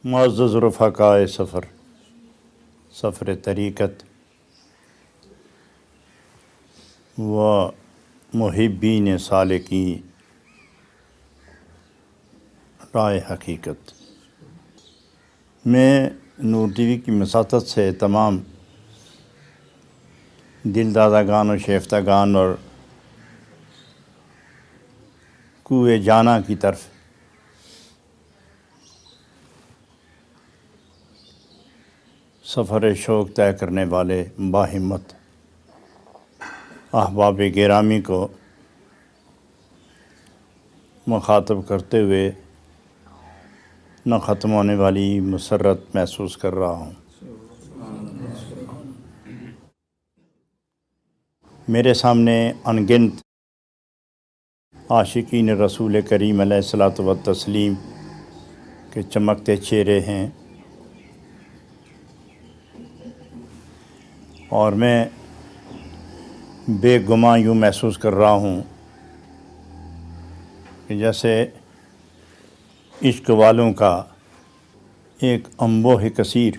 معزز رفقائے سفر طریقت و محبین سالکین رائے حقیقت، میں نور ٹی وی کی مساطت سے تمام دل دادگان و شیفتگان اور کوئے جانا کی طرف سفر شوق طے کرنے والے باہمت احباب گرامی کو مخاطب کرتے ہوئے نہ ختم ہونے والی مسرت محسوس کر رہا ہوں۔ میرے سامنے انگنت عاشقین رسول کریم علیہ الصلاۃ والتسلیم کے چمکتے چہرے ہیں، اور میں بے گماں یوں محسوس کر رہا ہوں کہ جیسے عشق والوں کا ایک انبوہ کثیر،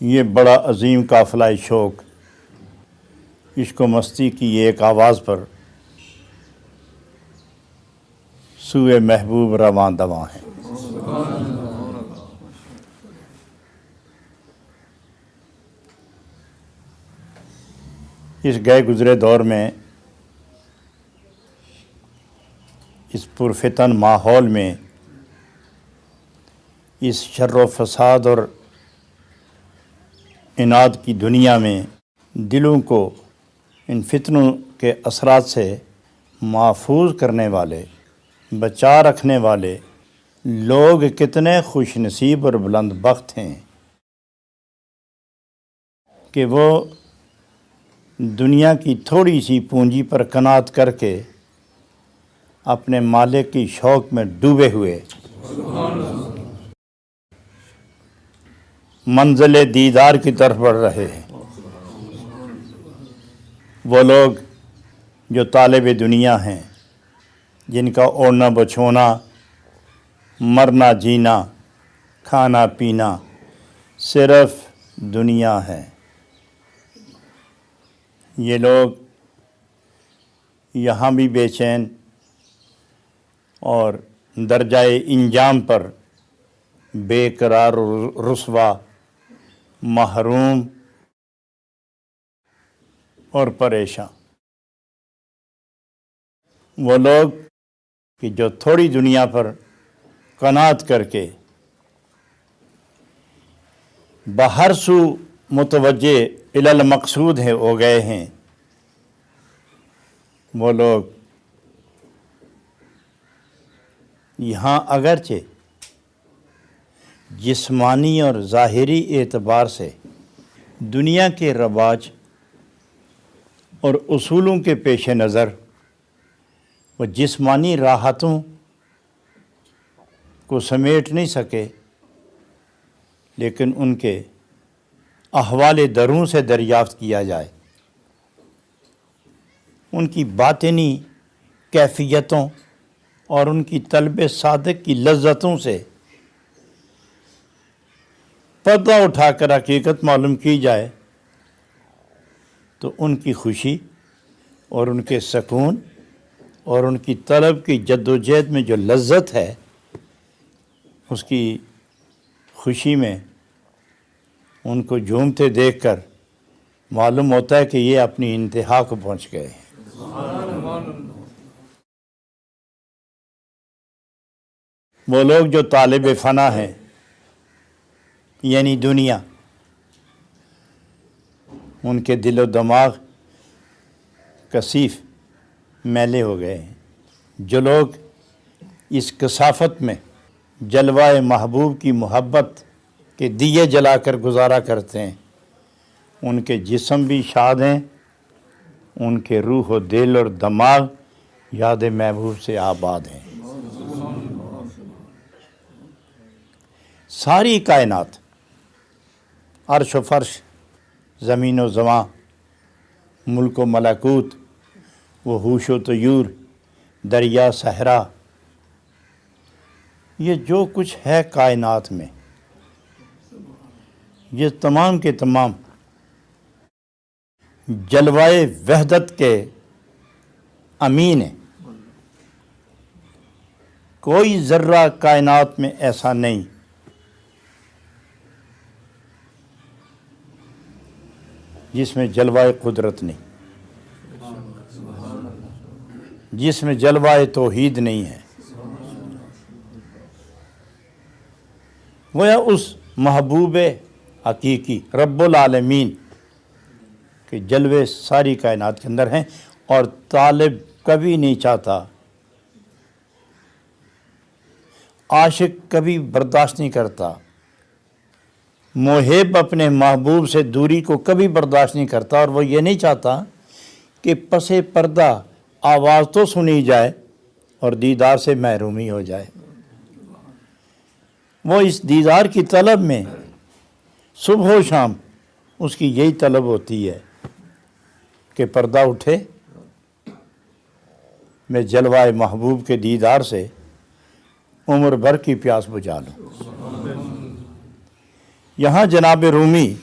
یہ بڑا عظیم قافلہ شوق عشق و مستی کی ایک آواز پر سوئے محبوب رواں دواں ہیں۔ اس گئے گزرے دور میں، اس پرفتن ماحول میں، اس شر و فساد اور اناد کی دنیا میں دلوں کو ان فتنوں کے اثرات سے محفوظ کرنے والے، بچا رکھنے والے لوگ کتنے خوش نصیب اور بلند بخت ہیں کہ وہ دنیا کی تھوڑی سی پونجی پر قناعت کر کے اپنے مالک کی شوق میں ڈوبے ہوئے منزل دیدار کی طرف بڑھ رہے ہیں۔ وہ لوگ جو طالب دنیا ہیں، جن کا اوڑھنا بچھونا، مرنا جینا، کھانا پینا صرف دنیا ہے، یہ لوگ یہاں بھی بے چین اور درجہ انجام پر بے قرار و رسوا، محروم اور پریشان۔ وہ لوگ کہ جو تھوڑی دنیا پر قناعت کر کے بہر سو متوجہ الی المقصود ہو گئے ہیں، وہ لوگ یہاں اگرچہ جسمانی اور ظاہری اعتبار سے دنیا کے رواج اور اصولوں کے پیش نظر وہ جسمانی راحتوں کو سمیٹ نہیں سکے، لیکن ان کے احوال درون سے دریافت کیا جائے، ان کی باطنی کیفیتوں اور ان کی طلب صادق کی لذتوں سے پردہ اٹھا کر حقیقت معلوم کی جائے، تو ان کی خوشی اور ان کے سکون اور ان کی طلب کی جد و جہد میں جو لذت ہے، اس کی خوشی میں ان کو جھومتے دیکھ کر معلوم ہوتا ہے کہ یہ اپنی انتہا کو پہنچ گئے ہیں۔ وہ لوگ جو طالب فنا ہیں، یعنی دنیا، ان کے دل و دماغ کثیف میلے ہو گئے ہیں۔ جو لوگ اس کثافت میں جلوہ محبوب کی محبت کے دیے جلا کر گزارا کرتے ہیں، ان کے جسم بھی شاد ہیں، ان کے روح و دل اور دماغ یاد محبوب سے آباد ہیں۔ ساری کائنات، عرش و فرش، زمین و زماں، ملک و ملکوت، وحوش و طیور، دریا صحرا، یہ جو کچھ ہے کائنات میں، یہ تمام کے تمام جلوائے وحدت کے امین ہیں۔ کوئی ذرہ کائنات میں ایسا نہیں جس میں جلوائے قدرت نہیں، جس میں جلوائے توحید نہیں ہے۔ گویا اس محبوب حقیقی رب العالمین کے جلوے ساری کائنات کے اندر ہیں، اور طالب کبھی نہیں چاہتا، عاشق کبھی برداشت نہیں کرتا، محب اپنے محبوب سے دوری کو کبھی برداشت نہیں کرتا، اور وہ یہ نہیں چاہتا کہ پس پردہ آواز تو سنی جائے اور دیدار سے محرومی ہو جائے۔ وہ اس دیدار کی طلب میں صبح و شام اس کی یہی طلب ہوتی ہے کہ پردہ اٹھے، میں جلوائے محبوب کے دیدار سے عمر بھر کی پیاس بجھا لوں۔ یہاں جناب رومی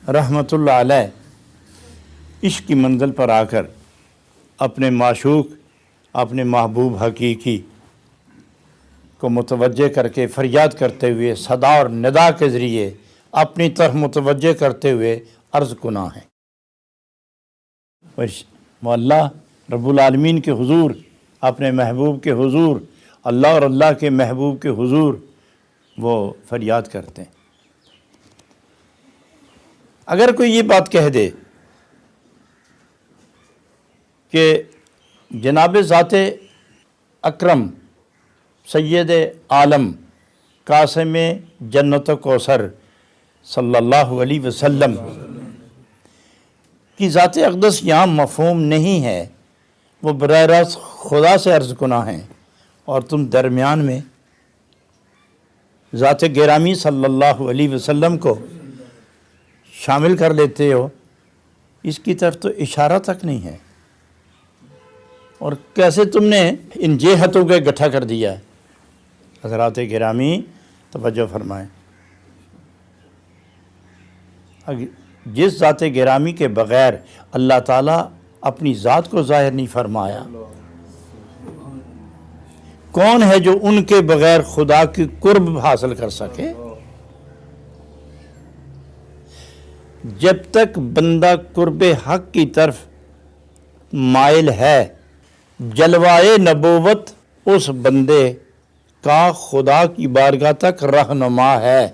رحمۃ اللہ علیہ عشق کی منزل پر آ کر اپنے معشوق، اپنے محبوب حقیقی کو متوجہ کر کے فریاد کرتے ہوئے، صدا اور ندا کے ذریعے اپنی طرف متوجہ کرتے ہوئے عرض کنا ہیں۔ وہ اللہ رب العالمین کے حضور، اپنے محبوب کے حضور، اللہ اور اللہ کے محبوب کے حضور وہ فریاد کرتے ہیں۔ اگر کوئی یہ بات کہہ دے کہ جناب ذات اکرم سید عالم قاسم جنت و کوثر صلی اللہ علیہ وسلم کی ذات اقدس یہاں مفہوم نہیں ہے، وہ براہ راست خدا سے عرض کنا ہیں، اور تم درمیان میں ذات گرامی صلی اللہ علیہ وسلم کو شامل کر لیتے ہو، اس کی طرف تو اشارہ تک نہیں ہے، اور کیسے تم نے ان جہتوں کو اکٹھا کر دیا ہے۔ حضرات گرامی توجہ فرمائیں، جس ذات گرامی کے بغیر اللہ تعالیٰ اپنی ذات کو ظاہر نہیں فرمایا، کون ہے جو ان کے بغیر خدا کی قرب حاصل کر سکے؟ جب تک بندہ قرب حق کی طرف مائل ہے، جلوائے نبوت اس بندے کا خدا کی بارگاہ تک رہنما ہے،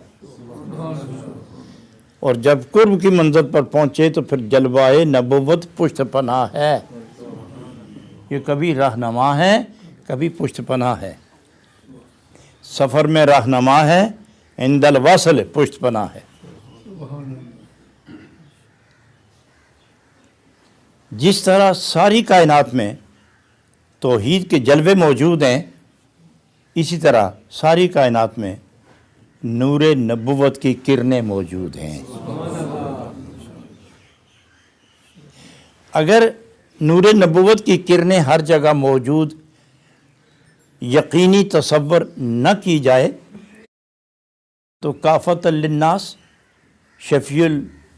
اور جب قرب کی منزل پر پہنچے تو پھر جلوائے نبوت پشت پناہ ہے۔ یہ کبھی رہنما ہے، کبھی پشت پناہ ہے۔ سفر میں رہنما ہے، عند الوصل پشت پناہ ہے۔ جس طرح ساری کائنات میں توحید کے جلوے موجود ہیں، اسی طرح ساری کائنات میں نور نبوت کی کرنیں موجود ہیں۔ اگر نور نبوت کی کرنیں ہر جگہ موجود یقینی تصور نہ کی جائے تو کافۃ للناس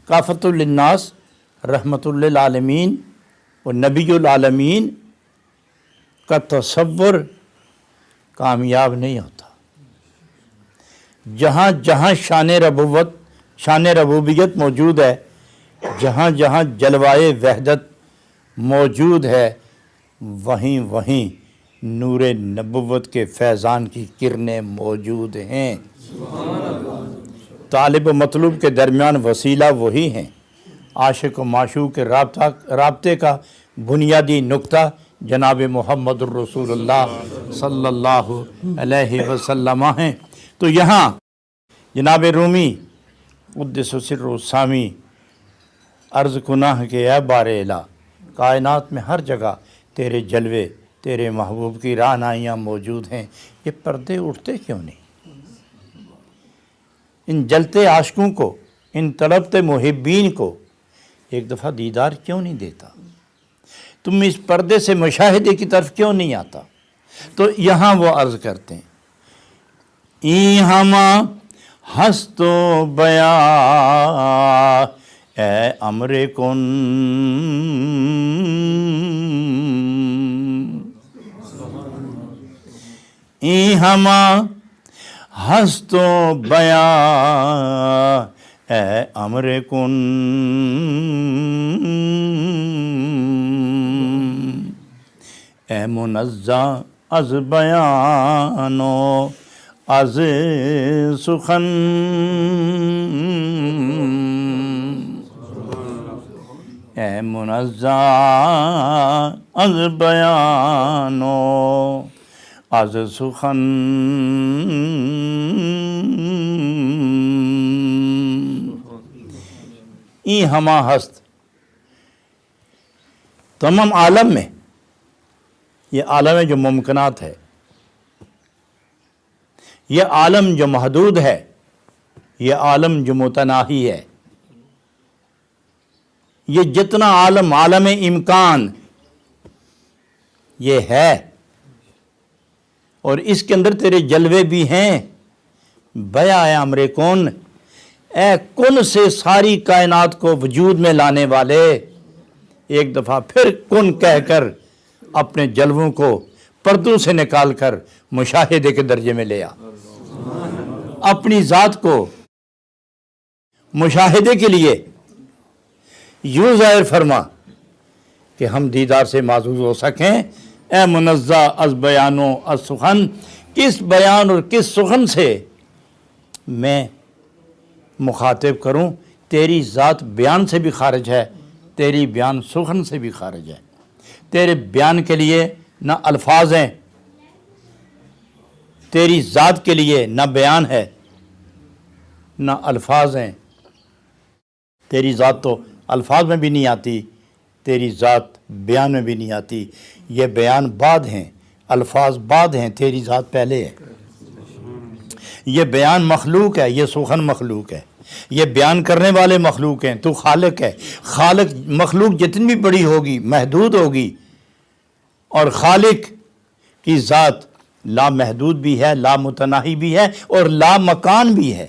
کافۃ للناس رحمت للعالمین و نبی العالمین کا تصور کامیاب نہیں ہوتا۔ جہاں جہاں شان ربوبیت موجود ہے، جہاں جہاں جلوائے وحدت موجود ہے، وہیں وہیں نور نبوت کے فیضان کی کرنیں موجود ہیں۔ طالب و مطلوب کے درمیان وسیلہ وہی ہیں۔ عاشق و معشوق کے رابطے کا بنیادی نقطہ جناب محمد الرسول اللہ صلی اللہ علیہ وسلم ہیں۔ تو یہاں جناب رومی قدس سر السامی عرض کناہ کہ اے بار الہ، کائنات میں ہر جگہ تیرے جلوے، تیرے محبوب کی رہنمائیاں موجود ہیں، یہ پردے اٹھتے کیوں نہیں؟ ان جلتے عاشقوں کو، ان تڑپتے محبین کو ایک دفعہ دیدار کیوں نہیں دیتا؟ تم اس پردے سے مشاہدے کی طرف کیوں نہیں آتا؟ تو یہاں وہ عرض کرتے ہیں ای ہما ہست و بیا اے امر کن، ای ہما ہست و بیا اے امر کن، اے منزہ از بیان و از سخن، اے منزہ از بیان و از سخن، ای ہما ہست، تمام عالم میں، یہ عالم ہے جو ممکنات ہے، یہ عالم جو محدود ہے، یہ عالم جو متناہی ہے، یہ جتنا عالم، عالم امکان یہ ہے، اور اس کے اندر تیرے جلوے بھی ہیں۔ بیا اے امر کن، اے کن سے ساری کائنات کو وجود میں لانے والے، ایک دفعہ پھر کن کہہ کر اپنے جلووں کو پردوں سے نکال کر مشاہدے کے درجے میں لے آ، اپنی ذات کو مشاہدے کے لیے یوں ظاہر فرما کہ ہم دیدار سے معزوز ہو سکیں۔ اے منزہ از بیان و از سخن، کس بیان اور کس سخن سے میں مخاطب کروں؟ تیری ذات بیان سے بھی خارج ہے، تیری بیان سخن سے بھی خارج ہے، تیرے بیان کے لیے نہ الفاظ ہیں، تیری ذات کے لیے نہ بیان ہے نہ الفاظ ہیں، تیری ذات تو الفاظ میں بھی نہیں آتی، تیری ذات بیان میں بھی نہیں آتی، یہ بیان بعد ہیں، الفاظ بعد ہیں، تیری ذات پہلے ہے۔ یہ بیان مخلوق ہے، یہ سخن مخلوق ہے، یہ بیان کرنے والے مخلوق ہیں، تو خالق ہے۔ خالق، مخلوق جتنی بھی بڑی ہوگی محدود ہوگی، اور خالق کی ذات لا محدود بھی ہے، لا متناہی بھی ہے، اور لا مکان بھی ہے۔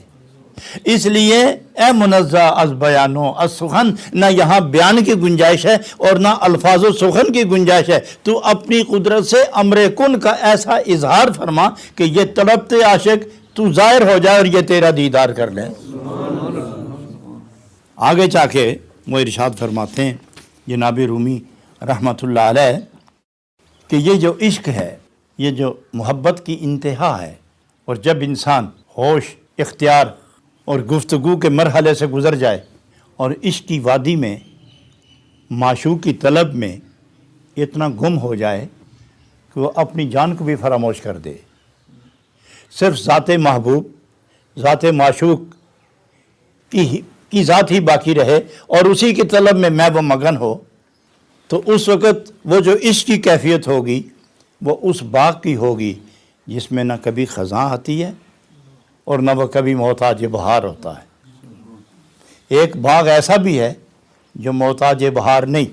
اس لیے اے منزہ از بیان و از سخن، نہ یہاں بیان کی گنجائش ہے اور نہ الفاظ و سخن کی گنجائش ہے، تو اپنی قدرت سے امر کن کا ایسا اظہار فرما کہ یہ تڑپتے عاشق تو ظاہر ہو جائے اور یہ تیرا دیدار کر لیں۔ آگے جا کے وہ ارشاد فرماتے ہیں جناب رومی رحمۃ اللہ علیہ کہ یہ جو عشق ہے، یہ جو محبت کی انتہا ہے، اور جب انسان ہوش، اختیار اور گفتگو کے مرحلے سے گزر جائے اور عشق کی وادی میں، معشوق کی طلب میں اتنا گم ہو جائے کہ وہ اپنی جان کو بھی فراموش کر دے، صرف ذات محبوب، ذات معشوق کی ذات ہی باقی رہے اور اسی کی طلب میں وہ مگن ہو، تو اس وقت وہ جو عشق کی کیفیت ہوگی وہ اس باغ کی ہوگی جس میں نہ کبھی خزاں آتی ہے اور نہ وہ کبھی محتاج بہار ہوتا ہے۔ ایک باغ ایسا بھی ہے جو محتاج بہار نہیں۔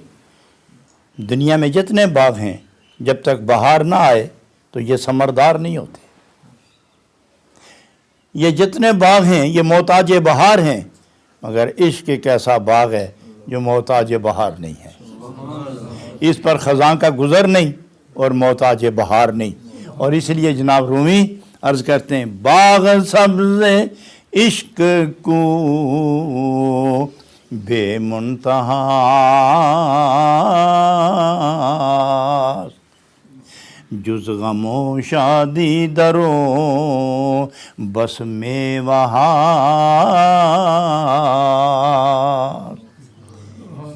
دنیا میں جتنے باغ ہیں جب تک بہار نہ آئے تو یہ ثمردار نہیں ہوتے۔ یہ جتنے باغ ہیں یہ محتاج بہار ہیں، مگر عشق ایک ایسا باغ ہے جو محتاج بہار نہیں ہے، اس پر خزاں کا گزر نہیں اور محتاج بہار نہیں۔ اور اس لیے جناب رومی عرض کرتے ہیں باغ سبز عشق کو بے منتہا، جز غم و شادی درو بس میں وہاں۔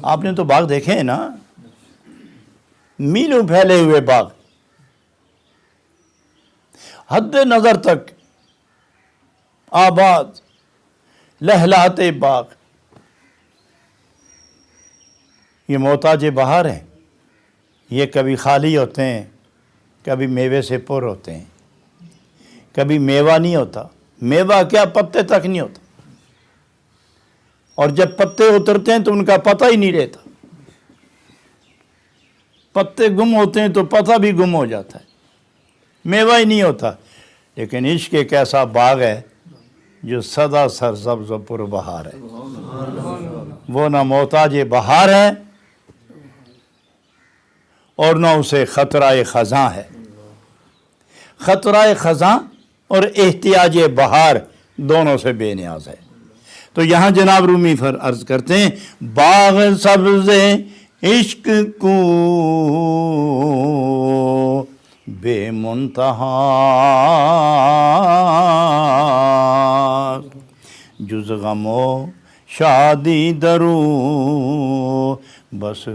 آپ نے تو باغ دیکھے ہیں نا، میلوں پھیلے ہوئے باغ، حد نظر تک آباد لہلاتے باغ، یہ محتاج بہار ہیں۔ یہ کبھی خالی ہوتے ہیں، کبھی میوے سے پر ہوتے ہیں، کبھی میوہ نہیں ہوتا، میوہ کیا پتے تک نہیں ہوتا، اور جب پتے اترتے ہیں تو ان کا پتہ ہی نہیں رہتا، پتے گم ہوتے ہیں تو پتہ بھی گم ہو جاتا ہے، میوہ ہی نہیں ہوتا۔ لیکن عشق ایک ایسا باغ ہے جو سدا سرسبز و پر بہار ہے، وہ نہ محتاج بہار ہے اور نہ اسے خطرہ خزاں ہے۔ خطرہ خزاں اور احتیاج بہار دونوں سے بے نیاز ہے۔ تو یہاں جناب رومی عرض کرتے ہیں باغ سبز عشق کو بے منتہا جز غم و شادی درو بس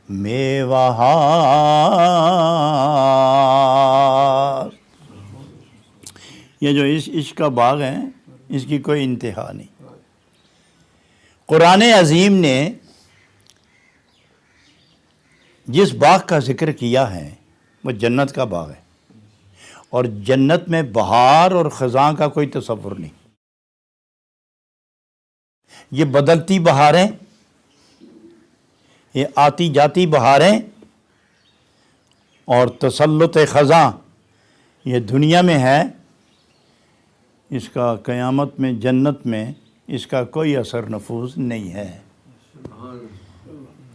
میوہ یہ جو عشق کا باغ ہے اس کی کوئی انتہا نہیں۔ قرآن عظیم نے جس باغ کا ذکر کیا ہے وہ جنت کا باغ ہے، اور جنت میں بہار اور خزاں کا کوئی تصور نہیں۔ یہ بدلتی بہاریں، یہ آتی جاتی بہاریں اور تسلط خزاں یہ دنیا میں ہے، اس کا قیامت میں جنت میں اس کا کوئی اثر نفوذ نہیں ہے۔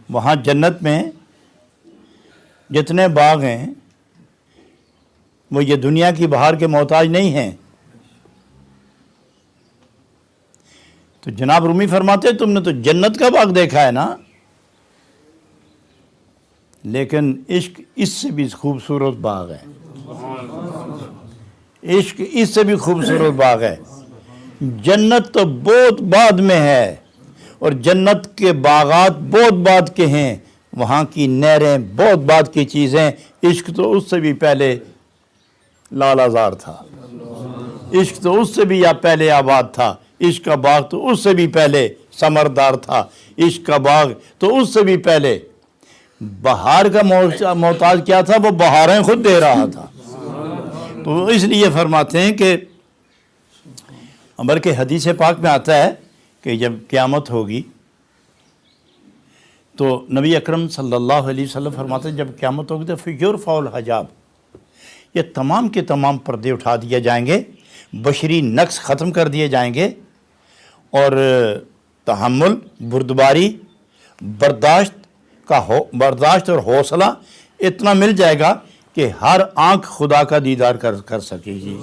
وہاں جنت میں جتنے باغ ہیں وہ یہ دنیا کی بہار کے محتاج نہیں ہیں۔ تو جناب رومی فرماتے تم نے تو جنت کا باغ دیکھا ہے نا، لیکن عشق اس سے بھی خوبصورت باغ ہے، عشق اس سے بھی خوبصورت باغ ہے۔ جنت تو بہت بعد میں ہے اور جنت کے باغات بہت بعد کے ہیں، وہاں کی نہریں بہت بعد کی چیزیں، عشق تو اس سے بھی پہلے لالا زار تھا، عشق تو اس سے بھی یا پہلے آباد تھا، عشق کا باغ تو اس سے بھی پہلے ثمردار تھا، عشق کا باغ تو اس سے بھی پہلے بہار کا محتاج کیا تھا، وہ بہاریں خود دے رہا تھا۔ تو اس لیے فرماتے ہیں کہ بلکہ حدیث پاک میں آتا ہے کہ جب قیامت ہوگی تو نبی اکرم صلی اللہ علیہ وسلم فرماتے ہیں جب قیامت ہوگی تو فیرفع الحجاب، یہ تمام کے تمام پردے اٹھا دیے جائیں گے، بشری نقص ختم کر دیے جائیں گے، اور تحمل، بردباری، برداشت اور حوصلہ اتنا مل جائے گا کہ ہر آنکھ خدا کا دیدار کر سکے گی۔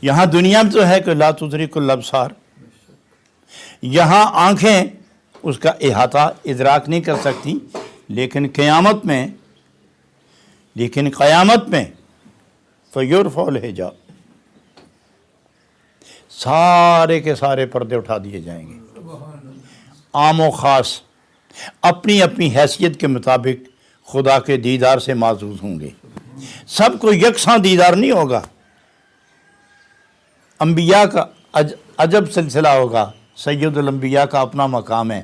یہاں دنیا میں تو ہے کہ لا تدرک الابصار، یہاں آنکھیں اس کا احاطہ ادراک نہیں کر سکتی، لیکن قیامت میں فیرفع الحجاب، سارے کے سارے پردے اٹھا دیے جائیں گے، عام و خاص اپنی اپنی حیثیت کے مطابق خدا کے دیدار سے معزوز ہوں گے۔ سب کو یکساں دیدار نہیں ہوگا، انبیاء کا عجب سلسلہ ہوگا، سید الانبیاء کا اپنا مقام ہے،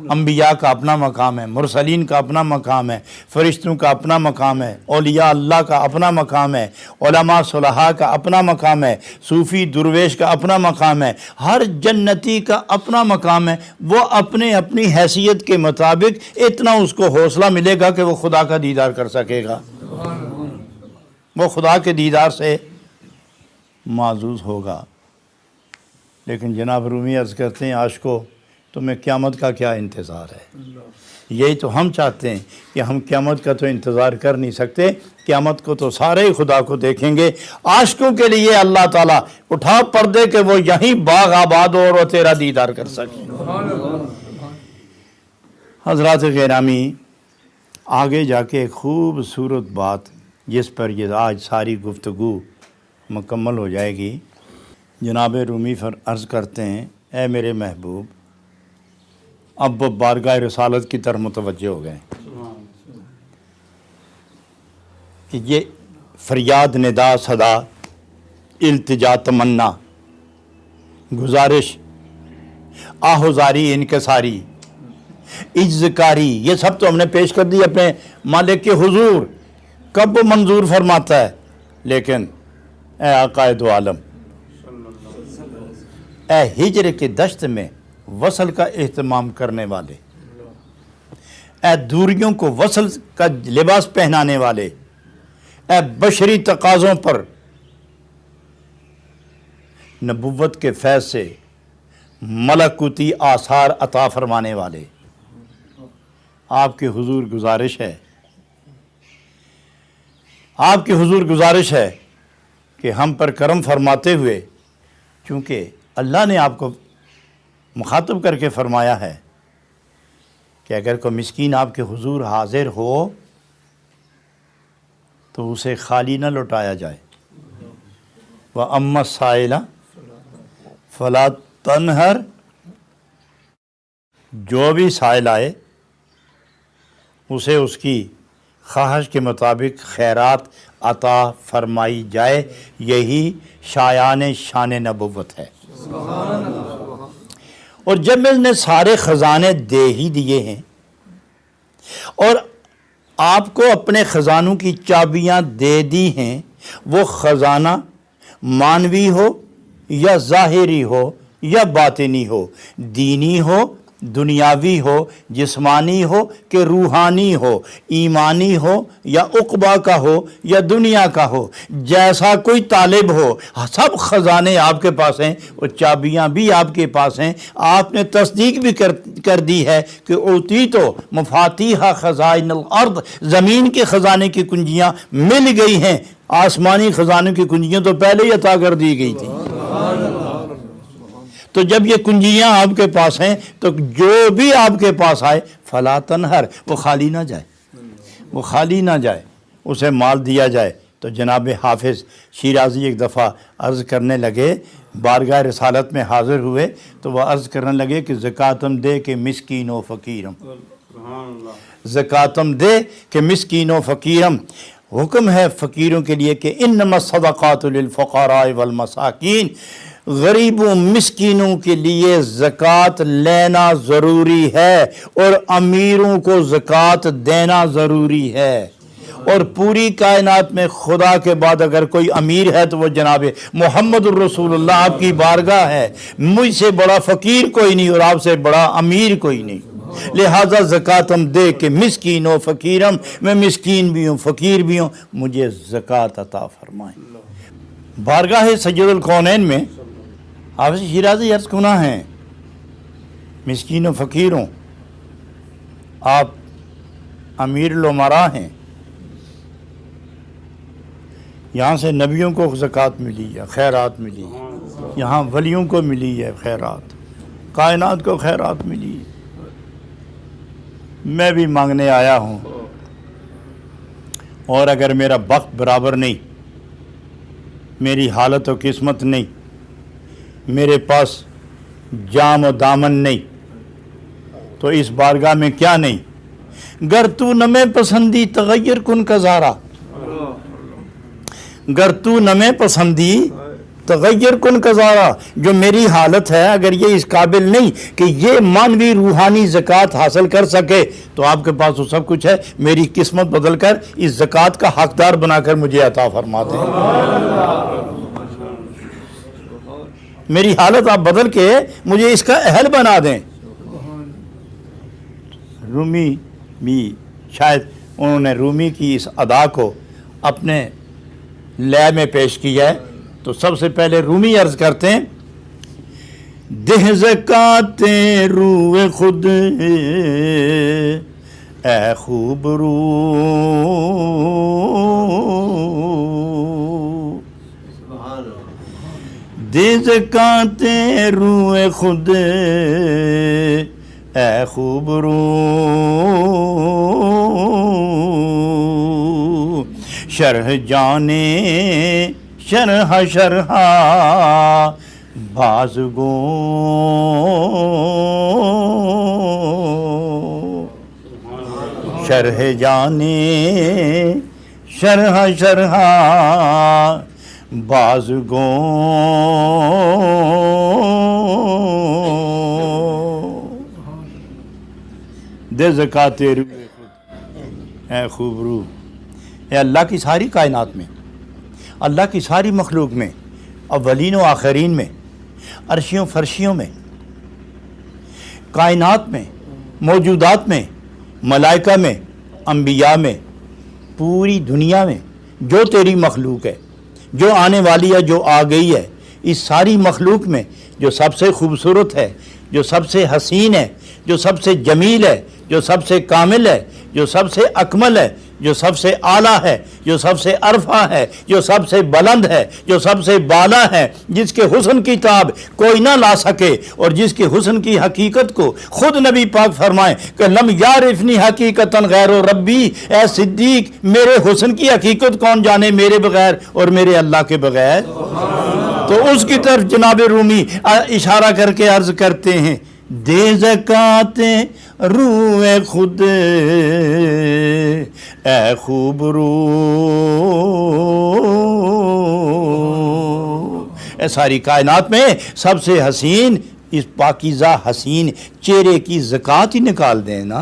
انبیاء کا اپنا مقام ہے، مرسلین کا اپنا مقام ہے، فرشتوں کا اپنا مقام ہے، اولیاء اللہ کا اپنا مقام ہے، علماء صلحاء کا اپنا مقام ہے، صوفی درویش کا اپنا مقام ہے، ہر جنتی کا اپنا مقام ہے۔ وہ اپنے اپنی حیثیت کے مطابق اتنا اس کو حوصلہ ملے گا کہ وہ خدا کا دیدار کر سکے گا، وہ خدا کے دیدار سے معزوز ہوگا۔ لیکن جناب رومی عرض کرتے ہیں عاشقو تمہیں قیامت کا کیا انتظار ہے؟ یہی تو ہم چاہتے ہیں کہ ہم قیامت کا تو انتظار کر نہیں سکتے، قیامت کو تو سارے ہی خدا کو دیکھیں گے۔ عاشقوں کے لیے اللہ تعالیٰ اٹھا پردے کہ وہ یہیں باغ آباد ہو اور وہ تیرا دیدار کر سکیں۔ حضرات گرامی، آگے جا کے ایک خوبصورت بات جس پر یہ آج ساری گفتگو مکمل ہو جائے گی، جناب رومی عرض کرتے ہیں اے میرے محبوب، اب بارگاہ رسالت کی طرف متوجہ ہو گئے کہ یہ فریاد، ندا، صدا، التجا، تمنا، گزارش، آہوزاری، انکساری، اجزکاری، یہ سب تو ہم نے پیش کر دی اپنے مالک کے حضور، کب وہ منظور فرماتا ہے۔ لیکن اے آقا دو عالم، اے ہجر کے دشت میں وصل کا اہتمام کرنے والے، اے دوریوں کو وصل کا لباس پہنانے والے، اے بشری تقاضوں پر نبوت کے فیض سے ملکوتی آثار عطا فرمانے والے، آپ کے حضور گزارش ہے کہ ہم پر کرم فرماتے ہوئے، چونکہ اللہ نے آپ کو مخاطب کر کے فرمایا ہے کہ اگر کوئی مسکین آپ کے حضور حاضر ہو تو اسے خالی نہ لوٹایا جائے۔ وَأَمَّا السَّائِلَ فَلَا تَنْهَرْ، جو بھی سائل آئے اسے اس کی خواہش کے مطابق خیرات عطا فرمائی جائے، یہی شایان شان نبوت ہے۔ اور جب میں نے سارے خزانے دے ہی دیے ہیں اور آپ کو اپنے خزانوں کی چابیاں دے دی ہیں، وہ خزانہ مانوی ہو یا ظاہری ہو یا باطنی ہو، دینی ہو دنیاوی ہو، جسمانی ہو کہ روحانی ہو، ایمانی ہو یا عقبہ کا ہو یا دنیا کا ہو، جیسا کوئی طالب ہو، سب خزانے آپ کے پاس ہیں اور چابیاں بھی آپ کے پاس ہیں۔ آپ نے تصدیق بھی کر دی ہے کہ اوتیتو مفاتیح خزائن الارض، زمین کے خزانے کی کنجیاں مل گئی ہیں، آسمانی خزانے کی کنجیاں تو پہلے ہی عطا کر دی گئی تھیں۔ تو جب یہ کنجیاں آپ کے پاس ہیں تو جو بھی آپ کے پاس آئے فلا تنہر، وہ خالی نہ جائے، اسے مال دیا جائے۔ تو جناب حافظ شیرازی ایک دفعہ عرض کرنے لگے، بارگاہ رسالت میں حاضر ہوئے تو وہ عرض کرنے لگے کہ زکاتم دے کہ مسکین و فقیرم، زکاتم دے کہ مسکین و فقیرم۔ حکم ہے فقیروں کے لیے کہ انما الصدقات للفقراء والمساکین، غریبوں مسکینوں کے لیے زکوٰۃ لینا ضروری ہے اور امیروں کو زکوٰۃ دینا ضروری ہے۔ اور پوری کائنات میں خدا کے بعد اگر کوئی امیر ہے تو وہ جناب محمد الرسول اللہ آپ کی بارگاہ ہے۔ مجھ سے بڑا فقیر کوئی نہیں اور آپ سے بڑا امیر کوئی نہیں، لہذا زکاتم دے کہ مسکین و فقیرم، میں مسکین بھی ہوں فقیر بھی ہوں، مجھے زکوٰۃ عطا فرمائیں۔ بارگاہ سید الکونین میں حافظ شیرازی عرض کنا ہیں، مسکین و فقیروں، آپ امیر الامراء ہیں، یہاں سے نبیوں کو زکوٰۃ ملی ہے، خیرات ملی ہے، یہاں ولیوں کو ملی ہے خیرات، کائنات کو خیرات ملی ہے۔ میں بھی مانگنے آیا ہوں، اور اگر میرا وقت برابر نہیں، میری حالت و قسمت نہیں، میرے پاس جام و دامن نہیں، تو اس بارگاہ میں کیا نہیں؟ گر تو نمے پسندی تغیر کن کزارا، گر تو نمے پسندی تغیر کن کزارا، جو میری حالت ہے اگر یہ اس قابل نہیں کہ یہ مانوی روحانی زکوٰۃ حاصل کر سکے تو آپ کے پاس وہ سب کچھ ہے، میری قسمت بدل کر اس زکوٰۃ کا حقدار بنا کر مجھے عطا فرما دیں۔ میری حالت آپ بدل کے مجھے اس کا اہل بنا دیں۔ رومی بھی شاید انہوں نے رومی کی اس ادا کو اپنے لے میں پیش کیا ہے، تو سب سے پہلے رومی عرض کرتے ہیں، دہ زکاتِ روح خود اے خوب رو، دے زکاتِ روح خود اے خوب رو، شرح جانے شرح شرح بازگو، شرح جانے شرح شرح بازگو، دے زکاتِ روح خود اے خوب روح، اے اللہ کی ساری کائنات میں، اللہ کی ساری مخلوق میں، اولین و آخرین میں، عرشیوں فرشیوں میں، کائنات میں، موجودات میں، ملائکہ میں، انبیاء میں، پوری دنیا میں جو تیری مخلوق ہے، جو آنے والی ہے، جو آ گئی ہے، اس ساری مخلوق میں جو سب سے خوبصورت ہے، جو سب سے حسین ہے، جو سب سے جمیل ہے، جو سب سے کامل ہے، جو سب سے اکمل ہے، جو سب سے اعلیٰ ہے، جو سب سے ارفع ہے، جو سب سے بلند ہے، جو سب سے بالا ہے، جس کے حسن کی تاب کوئی نہ لا سکے، اور جس کے حسن کی حقیقت کو خود نبی پاک فرمائیں کہ لم یعرفنی حقیقتا غیر ربی، اے صدیق میرے حسن کی حقیقت کون جانے میرے بغیر اور میرے اللہ کے بغیر؟ تو اس کی طرف جناب رومی اشارہ کر کے عرض کرتے ہیں، دے زکوٰۃ روح خود اے خوب رو، اے ساری کائنات میں سب سے حسین اس پاکیزہ حسین چہرے کی زکوٰۃ ہی نکال دیں نا۔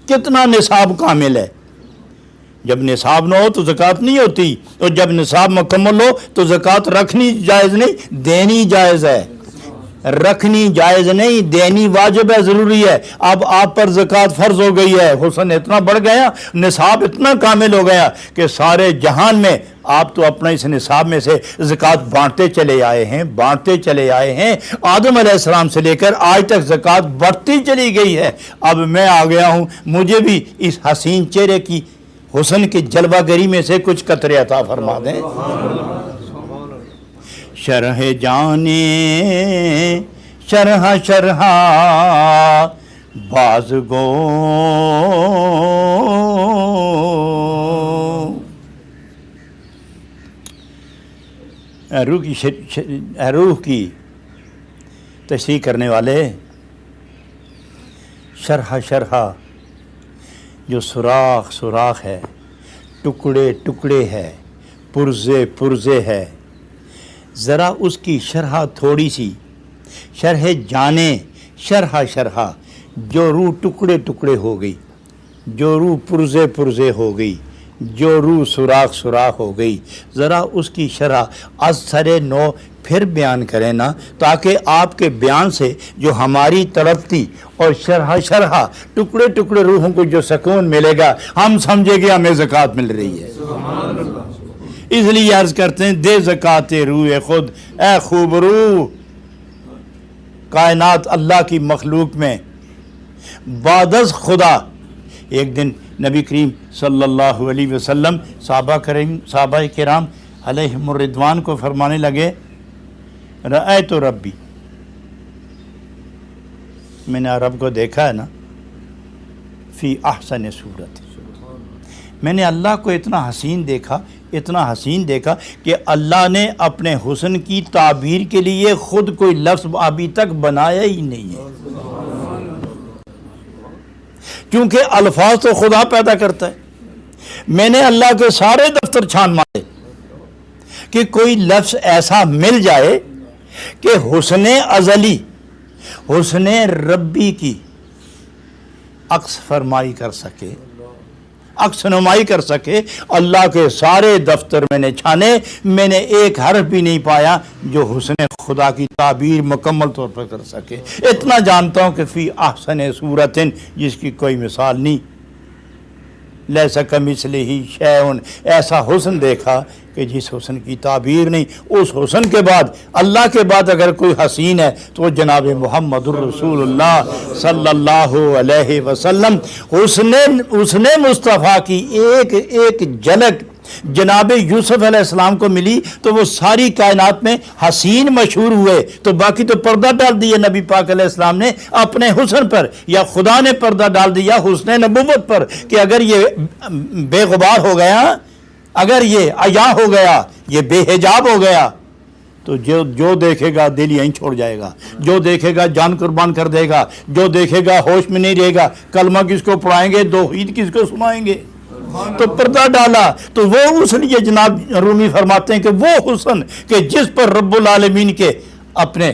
کتنا نصاب کامل ہے، جب نصاب نہ ہو تو زکوٰۃ نہیں ہوتی، اور جب نصاب مکمل ہو تو زکوٰۃ رکھنی جائز نہیں، دینی جائز ہے۔ رکھنی جائز نہیں، دینی واجب ہے، ضروری ہے۔ اب آپ پر زکوٰۃ فرض ہو گئی ہے، حسن اتنا بڑھ گیا، نصاب اتنا کامل ہو گیا کہ سارے جہان میں آپ تو اپنا اس نصاب میں سے زکوٰۃ بانٹتے چلے آئے ہیں، بانٹتے چلے آئے ہیں۔ آدم علیہ السلام سے لے کر آج تک زکوٰۃ بڑھتی چلی گئی ہے۔ اب میں آ گیا ہوں، مجھے بھی اس حسین چہرے کی حسن کی جلوہ گری میں سے کچھ قطرے عطا فرما دیں۔ شرح جانے شرح شرح باز گو، روح کی تشریح کرنے والے، شرح شرح جو سوراخ سوراخ ہے، ٹکڑے ٹکڑے ہے، پرزے پرزے ہے، ذرا اس کی شرح تھوڑی سی، شرح جانے شرح شرح جو روح ٹکڑے ٹکڑے ہو گئی، جو روح پرزے پرزے ہو گئی، جو روح سوراخ سوراخ ہو گئی، ذرا اس کی شرح از سر نو پھر بیان کریں نا، تاکہ آپ کے بیان سے جو ہماری تڑپتی اور شرح شرح ٹکڑے ٹکڑے روحوں کو جو سکون ملے گا، ہم سمجھے گے ہمیں زکوٰۃ مل رہی ہے۔ اس لیے عرض کرتے ہیں، دے زکوٰۃ روح خود اے خوب روح۔ کائنات اللہ کی مخلوق میں بعد از خدا، ایک دن نبی کریم صلی اللہ علیہ وسلم صحابہ کرام علیہم الرضوان کو فرمانے لگے، رأیت ربی، میں نے رب کو دیکھا ہے نا، فی احسن صورت، میں نے اللہ کو اتنا حسین دیکھا، اتنا حسین دیکھا کہ اللہ نے اپنے حسن کی تعبیر کے لیے خود کوئی لفظ ابھی تک بنایا ہی نہیں ہے، کیونکہ الفاظ تو خدا پیدا کرتا ہے۔ میں نے اللہ کے سارے دفتر چھان مارے کہ کوئی لفظ ایسا مل جائے کہ حسن ازلی، حسن ربی کی عکس فرمائی کر سکے، عکس نمائی کر سکے۔ اللہ کے سارے دفتر میں نے چھانے، میں نے ایک حرف بھی نہیں پایا جو حسن خدا کی تعبیر مکمل طور پر کر سکے۔ اتنا جانتا ہوں کہ فی احسن صورت، جس کی کوئی مثال نہیں، لیس کمثلہ شیء، ایسا حسن دیکھا کہ جس حسن کی تعبیر نہیں۔ اس حسن کے بعد، اللہ کے بعد اگر کوئی حسین ہے تو وہ جناب محمد الرسول اللہ صلی اللہ علیہ وسلم۔ حسن مصطفیٰ کی ایک ایک جھلک جناب یوسف علیہ السلام کو ملی تو وہ ساری کائنات میں حسین مشہور ہوئے، تو باقی تو پردہ ڈال دیا نبی پاک علیہ السلام نے اپنے حسن پر، یا خدا نے پردہ ڈال دیا حسن نبوت پر، کہ اگر یہ بے غبار ہو گیا، اگر یہ عیاں ہو گیا، یہ بے حجاب ہو گیا، تو جو دیکھے گا دل یہیں چھوڑ جائے گا، جو دیکھے گا جان قربان کر دے گا، جو دیکھے گا ہوش میں نہیں رہے گا، کلمہ کس کو پڑھائیں گے، توحید کس کو سنائیں گے۔ تو پردہ ڈالا، تو وہ اس لیے جناب رومی فرماتے ہیں کہ وہ حسن کہ جس پر رب العالمین کے اپنے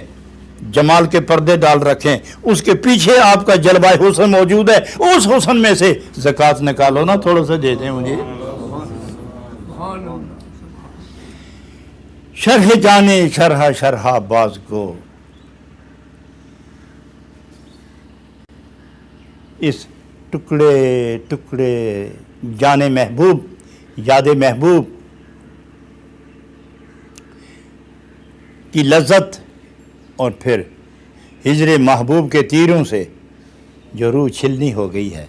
جمال کے پردے ڈال رکھیں، اس کے پیچھے آپ کا جلوہ حسن موجود ہے، اس حسن میں سے زکوٰۃ نکالو نا، تھوڑا سا دے دیں مجھے۔ شرح جانے شرح شرح باز کو، اس ٹکڑے ٹکڑے جان محبوب، یاد محبوب کی لذت اور پھر ہجر محبوب کے تیروں سے جو روح چھلنی ہو گئی ہے،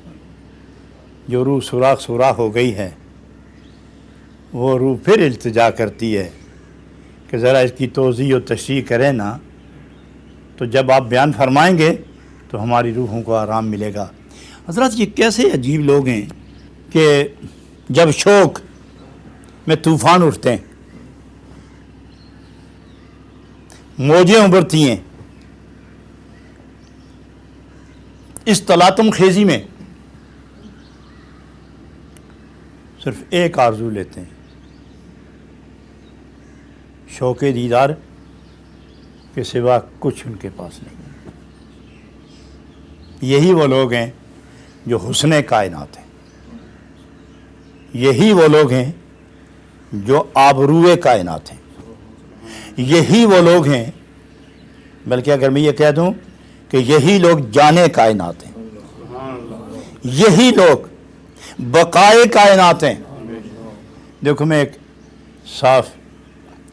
جو روح سوراخ ہو گئی ہے، وہ روح پھر التجا کرتی ہے کہ ذرا اس کی توضیح و تشریح کریں نا، تو جب آپ بیان فرمائیں گے تو ہماری روحوں کو آرام ملے گا۔ حضرات یہ کیسے عجیب لوگ ہیں کہ جب شوق میں طوفان اٹھتے ہیں، موجیں ابھرتی ہیں، اس تلاطم خیزی میں صرف ایک آرزو لیتے ہیں، شوق دیدار کے سوا کچھ ان کے پاس نہیں۔ یہی وہ لوگ ہیں جو حسن کائنات ہیں، یہی وہ لوگ ہیں جو آبروئے کائنات ہیں، یہی وہ لوگ ہیں، بلکہ اگر میں یہ کہہ دوں کہ یہی لوگ جانے کائنات ہیں، یہی لوگ بقائے کائنات ہیں۔ دیکھو میں ایک صاف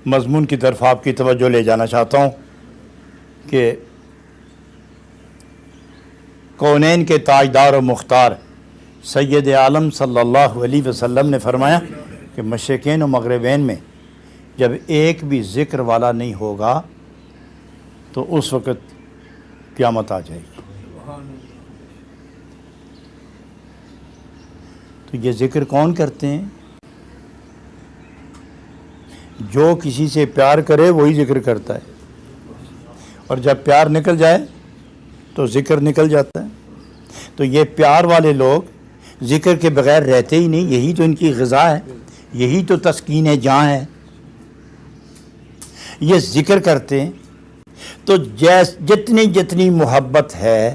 مضمون کی طرف آپ کی توجہ لے جانا چاہتا ہوں کہ کونین کے تاجدار و مختار سید عالم صلی اللہ علیہ وسلم نے فرمایا کہ مشرقین و مغربین میں جب ایک بھی ذکر والا نہیں ہوگا تو اس وقت قیامت آ جائے گی۔ تو یہ ذکر کون کرتے ہیں؟ جو کسی سے پیار کرے وہی ذکر کرتا ہے، اور جب پیار نکل جائے تو ذکر نکل جاتا ہے۔ تو یہ پیار والے لوگ ذکر کے بغیر رہتے ہی نہیں، یہی تو ان کی غذا ہے، یہی تو تسکین جاں ہے۔ یہ ذکر کرتے ہیں تو جتنی محبت ہے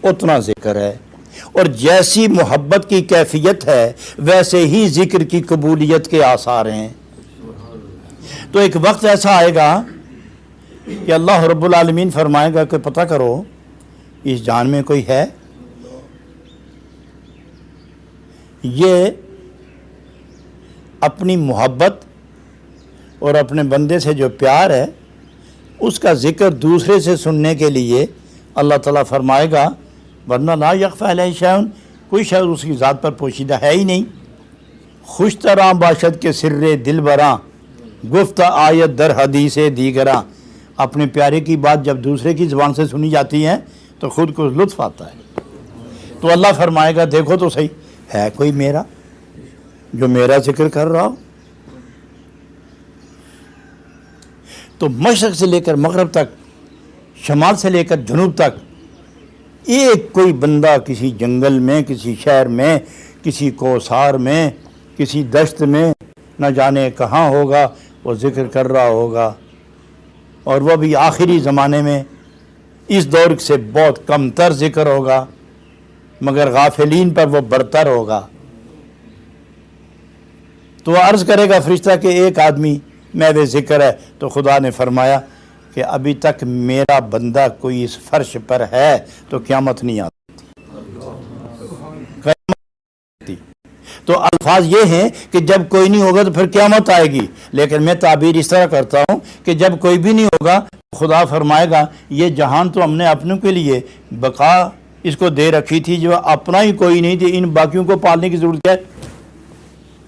اتنا ذکر ہے، اور جیسی محبت کی کیفیت ہے ویسے ہی ذکر کی قبولیت کے آثار ہیں۔ تو ایک وقت ایسا آئے گا کہ اللہ رب العالمین فرمائے گا کہ پتہ کرو اس جان میں کوئی ہے، یہ اپنی محبت اور اپنے بندے سے جو پیار ہے اس کا ذکر دوسرے سے سننے کے لیے اللہ تعالیٰ فرمائے گا ورنہ لا یخفی علیہ شیء، کوئی شے اس کی ذات پر پوشیدہ ہے ہی نہیں۔ خوش طرح باشد کے سر دل براں، گفت آیت در حدیث دیگراں، اپنے پیارے کی بات جب دوسرے کی زبان سے سنی جاتی ہے تو خود کو لطف آتا ہے۔ تو اللہ فرمائے گا دیکھو تو صحیح ہے کوئی میرا جو میرا ذکر کر رہا ہو۔ تو مشرق سے لے کر مغرب تک، شمال سے لے کر جنوب تک، ایک کوئی بندہ کسی جنگل میں، کسی شہر میں، کسی کوثار میں، کسی دشت میں، نہ جانے کہاں ہوگا، وہ ذکر کر رہا ہوگا، اور وہ بھی آخری زمانے میں اس دور سے بہت کم تر ذکر ہوگا، مگر غافلین پر وہ برتر ہوگا۔ تو وہ عرض کرے گا فرشتہ کہ ایک آدمی محو ذکر ہے، تو خدا نے فرمایا کہ ابھی تک میرا بندہ کوئی اس فرش پر ہے تو قیامت نہیں آتی۔ تو الفاظ یہ ہیں کہ جب کوئی نہیں ہوگا تو پھر قیامت آئے گی، لیکن میں تعبیر اس طرح کرتا ہوں کہ جب کوئی بھی نہیں ہوگا خدا فرمائے گا یہ جہان تو ہم نے اپنوں کے لیے بقا اس کو دے رکھی تھی، جو اپنا ہی کوئی نہیں تھی، ان باقیوں کو پالنے کی ضرورت ہے،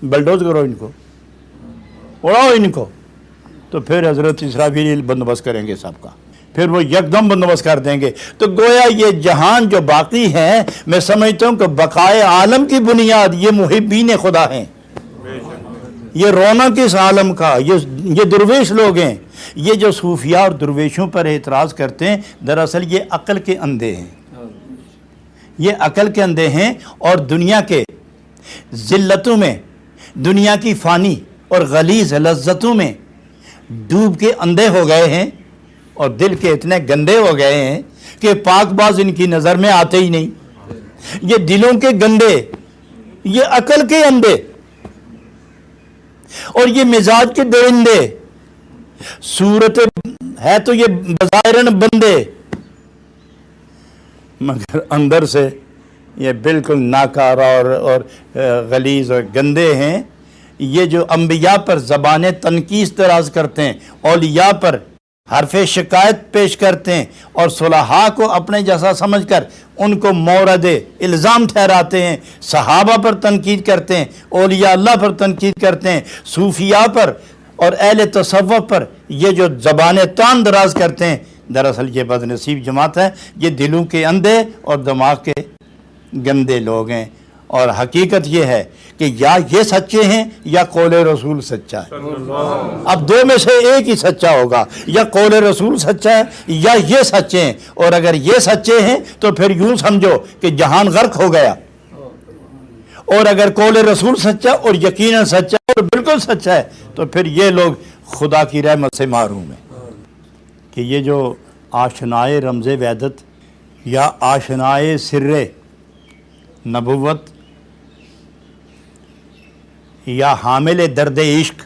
بلڈوز کرو ان کو، اڑاؤ ان کو۔ تو پھر حضرت اسرافیل بندوبست کریں گے سب کا، پھر وہ یکدم بندوبست کر دیں گے۔ تو گویا یہ جہان جو باقی ہیں، میں سمجھتا ہوں کہ بقائے عالم کی بنیاد یہ محبین خدا ہیں، یہ رونق اس عالم کا، یہ درویش لوگ ہیں۔ یہ جو صوفیاء اور درویشوں پر اعتراض کرتے ہیں دراصل یہ عقل کے اندھے ہیں، یہ عقل کے اندھے ہیں، اور دنیا کے ذلتوں میں، دنیا کی فانی اور غلیظ لذتوں میں ڈوب کے اندھے ہو گئے ہیں، اور دل کے اتنے گندے ہو گئے ہیں کہ پاک باز ان کی نظر میں آتے ہی نہیں۔ یہ دلوں کے گندے، یہ عقل کے اندھے، اور یہ مزاج کے درندے، صورت ہے تو یہ بظاہراً بندے، مگر اندر سے یہ بالکل ناکارہ اور غلیظ اور گندے ہیں۔ یہ جو انبیاء پر زبان تنقیص دراز کرتے ہیں، اولیاء پر حرف شکایت پیش کرتے ہیں اور صلحاء کو اپنے جیسا سمجھ کر ان کو مورد الزام ٹھہراتے ہیں، صحابہ پر تنقید کرتے ہیں، اولیاء اللہ پر تنقید کرتے ہیں، صوفیاء پر اور اہل تصوف پر یہ جو زبانیں تان دراز کرتے ہیں، دراصل یہ بد نصیب جماعت ہے، یہ دلوں کے اندھے اور دماغ کے گندے لوگ ہیں۔ اور حقیقت یہ ہے کہ یا یہ سچے ہیں یا قول رسول سچا ہے، اب دو میں سے ایک ہی سچا ہوگا، یا قول رسول سچا ہے یا یہ سچے ہیں، اور اگر یہ سچے ہیں تو پھر یوں سمجھو کہ جہان غرق ہو گیا، اور اگر قول رسول سچا اور یقیناً سچا اور بالکل سچا ہے تو پھر یہ لوگ خدا کی رحمت سے محروم ہیں۔ کہ یہ جو آشنائے رمز وحدت یا آشنائے سر نبوت یا حامل درد عشق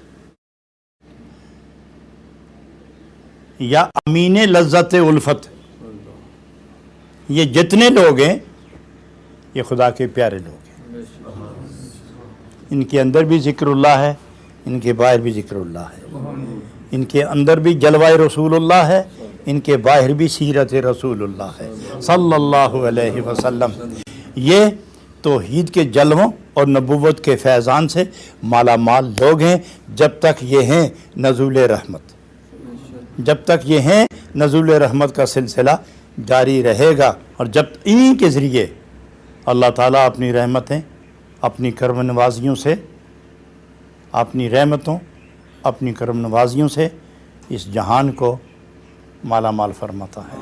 یا امین لذت الفت، یہ جتنے لوگ ہیں یہ خدا کے پیارے لوگ ہیں، ان کے اندر بھی ذکر اللہ ہے، ان کے باہر بھی ذکر اللہ ہے، ان کے اندر بھی جلوہ رسول اللہ ہے، ان کے باہر بھی سیرت رسول اللہ ہے صلی اللہ علیہ وسلم۔ یہ توحید کے جلووں اور نبوت کے فیضان سے مالا مال لوگ ہیں۔ جب تک یہ ہیں نزول رحمت، جب تک یہ ہیں نزول رحمت کا سلسلہ جاری رہے گا، اور جب انہی کے ذریعے اللہ تعالیٰ اپنی رحمتیں، اپنی کرم نوازیوں سے، اپنی رحمتوں، اپنی کرم نوازیوں سے اس جہان کو مالا مال فرماتا ہے۔